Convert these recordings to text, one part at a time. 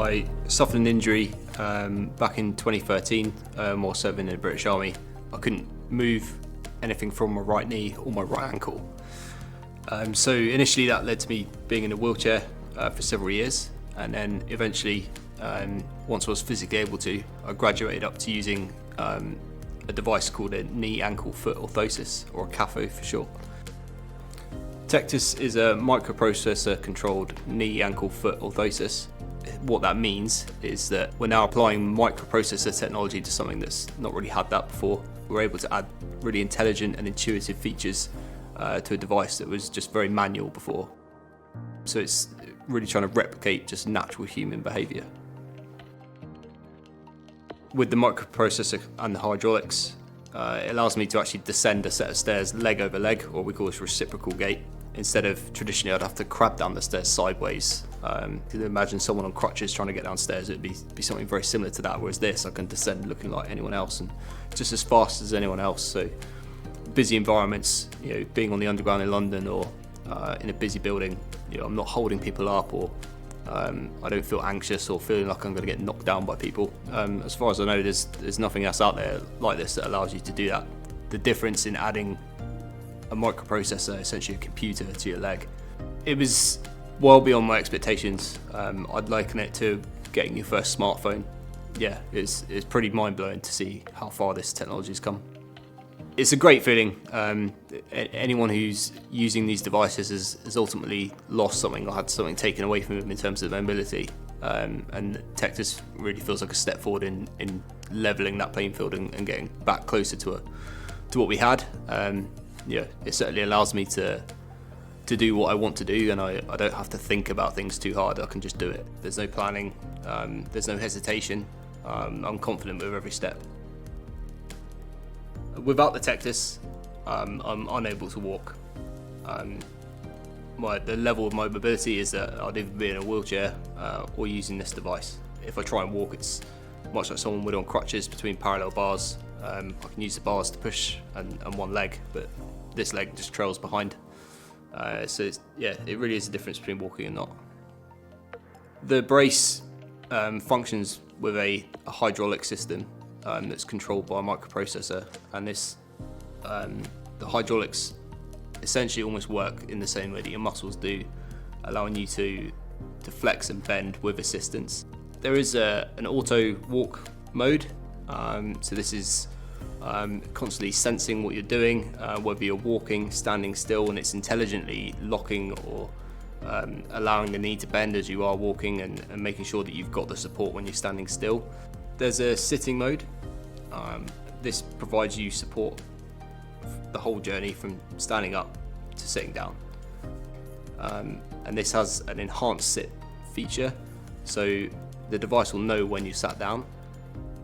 I suffered an injury back in 2013 while serving in the British Army. I couldn't move anything from my right knee or my right ankle. So initially that led to me being in a wheelchair for several years, and then eventually, once I was physically able to, I graduated up to using a device called a knee, ankle, foot orthosis, or a CAFO for short. Tectus is a microprocessor controlled knee, ankle, foot orthosis. What that means is that we're now applying microprocessor technology to something that's not really had that before. We're able to add really intelligent and intuitive features to a device that was just very manual before. So it's really trying to replicate just natural human behaviour. With the microprocessor and the hydraulics, it allows me to actually descend a set of stairs leg over leg, or we call this reciprocal gait. Instead of traditionally I'd have to crab down the stairs sideways. You can imagine someone on crutches trying to get downstairs, it'd be something very similar to that, whereas this I can descend looking like anyone else and just as fast as anyone else. So busy environments, being on the underground in London or in a busy building, I'm not holding people up, or I don't feel anxious or feeling like I'm going to get knocked down by people. As far as I know, there's nothing else out there like this that allows you to do that. The difference in adding a microprocessor, essentially a computer, to your leg, it was well beyond my expectations. I'd liken it to getting your first smartphone. Yeah, it's pretty mind-blowing to see how far this technology's come. It's a great feeling. Anyone who's using these devices has ultimately lost something or had something taken away from them in terms of mobility. And Tectus really feels like a step forward in levelling that playing field and getting back closer to what we had. It certainly allows me to do what I want to do, and I don't have to think about things too hard. I can just do it. There's no planning, there's no hesitation. I'm confident with every step. Without the Tectus, I'm unable to walk. The level of my mobility is that I'd either be in a wheelchair or using this device. If I try and walk, it's much like someone would on crutches between parallel bars. I can use the bars to push and one leg, but this leg just trails behind. So it really is a difference between walking and not. The brace functions with a hydraulic system that's controlled by a microprocessor, and the hydraulics essentially almost work in the same way that your muscles do, allowing you to flex and bend with assistance. There is an auto walk mode, so this is constantly sensing what you're doing, whether you're walking, standing still, and it's intelligently locking or allowing the knee to bend as you are walking and making sure that you've got the support when you're standing still. There's a sitting mode. This provides you support the whole journey from standing up to sitting down. And this has an enhanced sit feature, so the device will know when you sat down,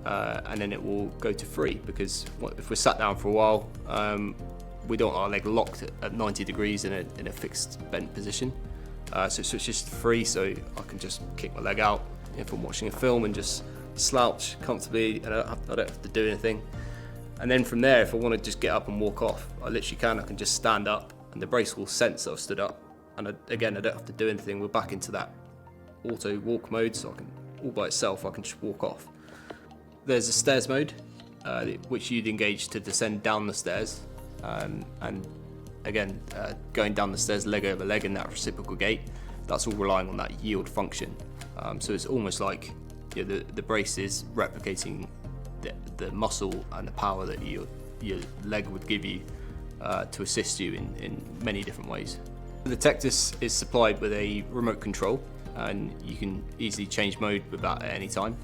and then it will go to free, because if we're sat down for a while, we don't want our leg locked at 90 degrees in a fixed bent position. So it switches to free, so I can just kick my leg out if I'm watching a film and just slouch comfortably, and I don't have to do anything. And then from there, if I want to just get up and walk off, I literally can. I can just stand up and the brace will sense that I've stood up, and I don't have to do anything. We're back into that auto walk mode, so I can, all by itself, I can just walk off. There's a stairs mode, which you'd engage to descend down the stairs, and again, going down the stairs leg over leg in that reciprocal gait. That's all relying on that yield function. So it's almost like the brace is replicating the muscle and the power that your leg would give you to assist you in many different ways. The Tectus is supplied with a remote control, and you can easily change mode with that at any time.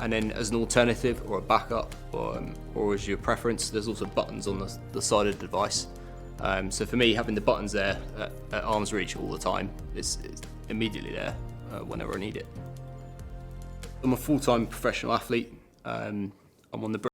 And then as an alternative or a backup or as your preference, there's also buttons on the side of the device. So for me, having the buttons there at arm's reach all the time, it's immediately there whenever I need it. I'm a full-time professional athlete. I'm on the